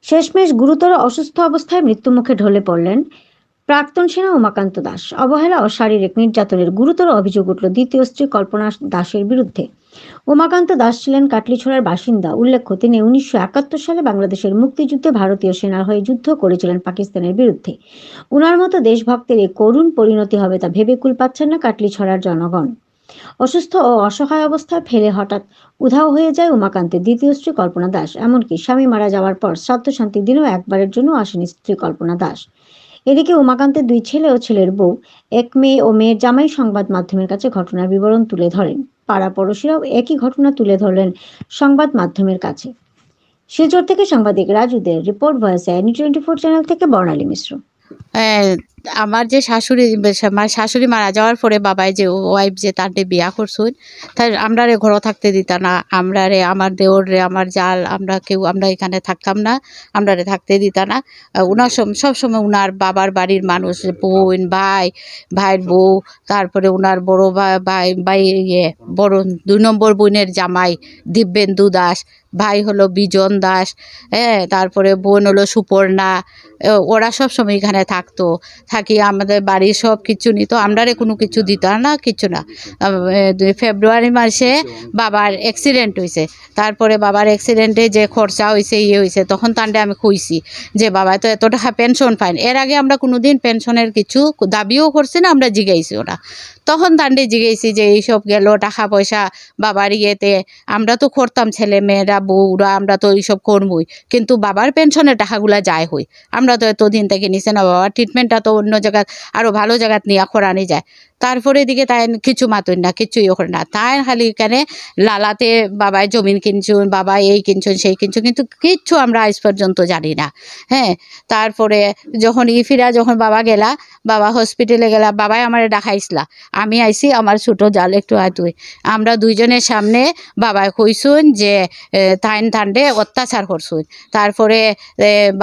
শেষমেশ গুরুতর অসুস্থ অবস্থায় মৃত্যুমুখে ঢলে পড়লেন প্রাক্তন সেনা উমাকান্ত দাস। অবহেলা ও শারীরিক নির্যাতনের গুরুতর অভিযোগ উঠল দ্বিতীয় স্ত্রী কল্পনা দাসের বিরুদ্ধে। উমাকান্ত দাস ছিলেন কাটলিছড়ার বাসিন্দা। উল্লেখ্য, তিনি 1971 সালে বাংলাদেশের মুক্তিযুদ্ধে ভারতীয় সেনার হয়ে যুদ্ধ করেছিলেন পাকিস্তানের বিরুদ্ধে। উনার মতো দেশভক্তের এই করুণ পরিণতি হবে তা ভেবে কুল পাচ্ছেন না কাটলিছড়ার জনগণ। অসুস্থ ও অসহায় অবস্থায় ফেলে হঠাৎ উধাও হয়ে যায় উমাকান্তের দ্বিতীয় স্ত্রী কল্পনা দাস। এমনকি স্বামী মারা যাওয়ার পর শ্রাদ্ধ শান্তির দিনেও একবারের জন্য আসেনি স্ত্রী কল্পনা দাস। এদিকে উমাকান্তের দুই ছেলে ও ছেলের বউ, এক মেয়ে ও মেয়ের জামাই সংবাদ মাধ্যমের কাছে ঘটনার বিবরণ তুলে ধরেন। পাড়া পড়শিরাও একই ঘটনা তুলে ধরলেন সংবাদ মাধ্যমের কাছে। শিলচর থেকে সাংবাদিক রাজুদের রিপোর্ট, ভয়েস NE24 চ্যানেল থেকে বর্ণালী মিশ্র। হ্যাঁ, আমার যে শাশুড়ি মারা যাওয়ার পরে বাবাই যে ওয়াইফ যে তার বিয়া করছুন, তাই আমরারে ঘরও থাকতে দিত না। আমরারে, আমার দেওর রে, আমার জাল, আমরা এখানে থাকতাম না, আমরারে থাকতে দিত না। উনার সবসময় উনার বাবার বাড়ির মানুষ, বোন, ভাইয়ের বউ, তারপরে উনার বড় ভাই বড় 2 নম্বর বোনের জামাই দিব্যেন্দু দাস, ভাই হলো বিজন দাস, হ্যাঁ, তারপরে বোন হলো সুপর্ণা। ওরা সবসময় এখানে থাকি আমাদের বাড়ির সব কিছু নিত, আমরারে কোনো কিছু দিত না, কিছু না। ফেব্রুয়ারি মাসে বাবার অ্যাক্সিডেন্ট হয়েছে। তারপরে বাবার অ্যাক্সিডেন্টে যে খরচা হয়েছে তখন তান্ডে আমি কইছি যে বাবা তো এত টাকা পেনশন পাইন। এর আগে আমরা কোনোদিন পেনশনের কিছু দাবিও করছি না, আমরা জিগাইছি ওরা। তখন তান্ডে জিগাইছি যে এইসব গেল টাকা পয়সা বাবার ইয়েতে, আমরা তো করতাম, ছেলে মেয়েরা বউরা আমরা তো এইসব করবই, কিন্তু বাবার পেনশনের টাকাগুলা যায় হই। আমরা তো এতদিন থেকে নিছে না, বাবার ট্রিটমেন্টটা তো অন্য জায়গায় আরও ভালো জায়গাত নিয়ে করানি যায়। তারপরে এদিকে তাই কিছু মাতুন না, কিছুই করে না। তাই খালি এখানে লালাতে বাবাই জমিন কিনছুন, বাবা এই কিনছুন সেই কিনছুন, কিন্তু কিচ্ছু আমরা আজ পর্যন্ত জানি না। হ্যাঁ, তারপরে যখন যখন বাবা গেলা, বাবা হসপিটালে গেলা, বাবাই আমার দেখাইছিলা। আমি আইছি, আমার ছোটো জাল একটু তুই, আমরা দুইজনের সামনে বাবাই কইসুন যে তান্ডে অত্যাচার করছুন। তারপরে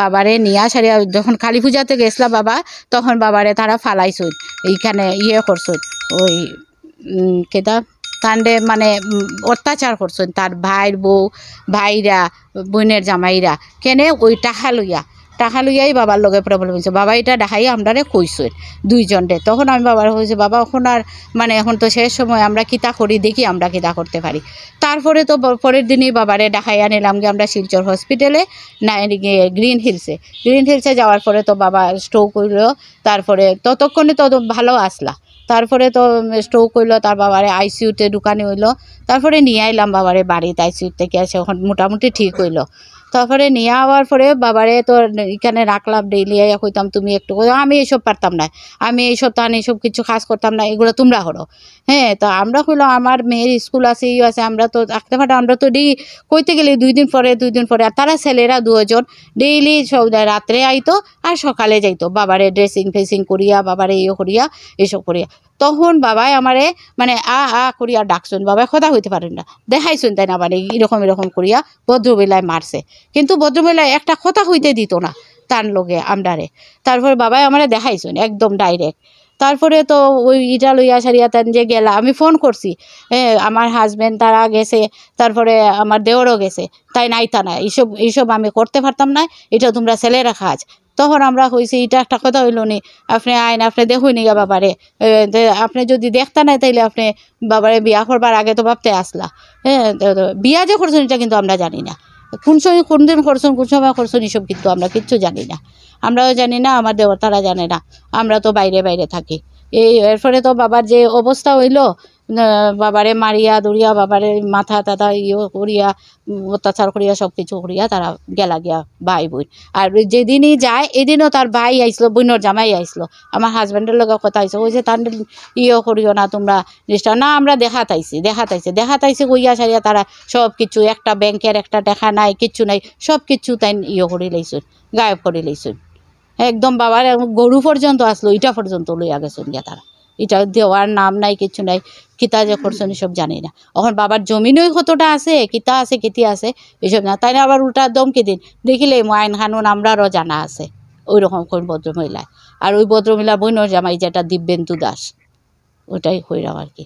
বাবারে নিয়া সারিয়া যখন কালী পূজাতে গেছিলা বাবা, তখন বাবারে তারা ফালাইছুন, এইখানে করছুন, ওই কেটা তান্ডে মানে অত্যাচার করছেন। তার ভাইয়ের বউ, ভাইরা, বোনের জামাইরা কেনে ওই টাকা লইয়াই বাবার লগে প্রবলেম হয়েছে। বাবা এটা দেখাই আমরারে কইছেন দুইজনরে। তখন আমি বাবার কইছি বাবা এখন আর মানে এখন তো শেষ সময়, আমরা কিতা করি দেখি, আমরা কিতা করতে পারি। তারপরে তো পরের দিনই বাবারে দেখাইয়া নিলাম গিয়ে আমরা শিলচর হসপিটালে, না গ্রিন হিলসে যাওয়ার পরে তো বাবা স্ট্রোক হইল। তারপরে ততক্ষণে তো ভালো আসলা, তারপরে তো স্ট্রোক হইলো, তার বাবারে আইসিইউতে ঢুকানি হইলো। তারপরে নিয়ে আইলাম বাবারে বাড়িতে, আইসিইউ থেকে আসে এখন মোটামুটি ঠিক হইলো। তারপরে নিয়ে আওয়ার পরে বাবারে তো এখানে রাখলাম, ডেইলি কইতাম তুমি একটু, আমি এইসব পারতাম না, আমি এইসব এইসব কিছু কাজ করতাম না, এগুলো তোমরা করো। হ্যাঁ, তো আমরা কইলাম আমার মেয়ের স্কুল আছে, ইয়ে আছে, আমরা তো রাখতে পারতাম। আমরা তো কইতে গেলে 2 দিন পরে, আর তারা ছেলেরা 2 জন ডেইলি সব রাত্রে আইতো আর সকালে যাইতো বাবারে ড্রেসিং ফেসিং করিয়া, বাবারে করিয়া, এসব করিয়া। তখন বাবাই আমারে মানে করিয়া ডাকছুন, বাবাই কথা হইতে পারেন না, দেখাইছুন তাই না, মানে এরকম করিয়া ভদ্রবেলায় মারছে। কিন্তু ভদ্রবেলায় একটা কথা হইতে দিত না তার লগে আমরারে। তারপরে বাবাই আমারে দেখাইছুন একদম ডাইরেক্ট। তারপরে তো ওই ইটা লইয়া সারিয়া তান যে গেলা, আমি ফোন করছি, আমার হাজব্যান্ড তারা গেছে, তারপরে আমার দেওরও গেছে, তাই নাইতা না, এইসব আমি করতে পারতাম না, এটা তোমরা ছেলেরা কাজ। তখন আমরা কইছি এটা একটা কথা হইল নি, আপনি আইন, আপনি দেখুন নিগা বাবারে, আপনি যদি দেখতে নাই তাইলে আপনি বাবারে বিয়া করবার আগে তো ভাবতে আসলা। হ্যাঁ, বিয়া যে করছেন এটা কিন্তু আমরা জানি না, কোন দিন করছেন, কোন সময় করছেন, এসব কিন্তু আমরা কিচ্ছু জানি না। আমরাও জানি না, আমার দেবতারা জানে না, আমরা তো বাইরে থাকি। এরপরে তো বাবার যে অবস্থা হইল, বাবারে মারিয়া দৌড়িয়া, বাবারে মাথা টাথা করিয়া, অত্যাচার করিয়া, সব কিছু করিয়া তারা গিয়া ভাই বোন। আর যেদিনই যায় এদিনও তার ভাই আইসলো, বোনের জামাই আইসলো, আমার হাজব্যান্ডের লগে কথা আইসো, ওই যে তার করিও না তোমরা জিনিসটা না, আমরা দেখাতাইছি কইয়া সারিয়া তারা সব কিছু, একটা ব্যাংকের একটা টাকা নাই, কিচ্ছু নাই, সব কিছু তাই করে লইছুন, গায়েব করে লইছুন। একদম বাবার গরু পর্যন্ত আসলো, ইটা পর্যন্ত লইয়া গেছেন গিয়া তারা। এটা দেওয়ার নাম নাই, কিছু নাই, কিতা যে করছেন এসব জানি না। এখন বাবার জমিনই কতটা আছে, কিতা আছে, কেতি আছে, এসব না। তাই না আবার উল্টা দমকে দিন দেখিলে আইন কানুন আমরারও জানা আছে, ওই রকম কোন ভদ্রমহিলায়। আর ওই ভদ্রমহিলা বোনের জামাই যেটা দিব্যেন্দু দাস, ওটাই হইলাম আর কি।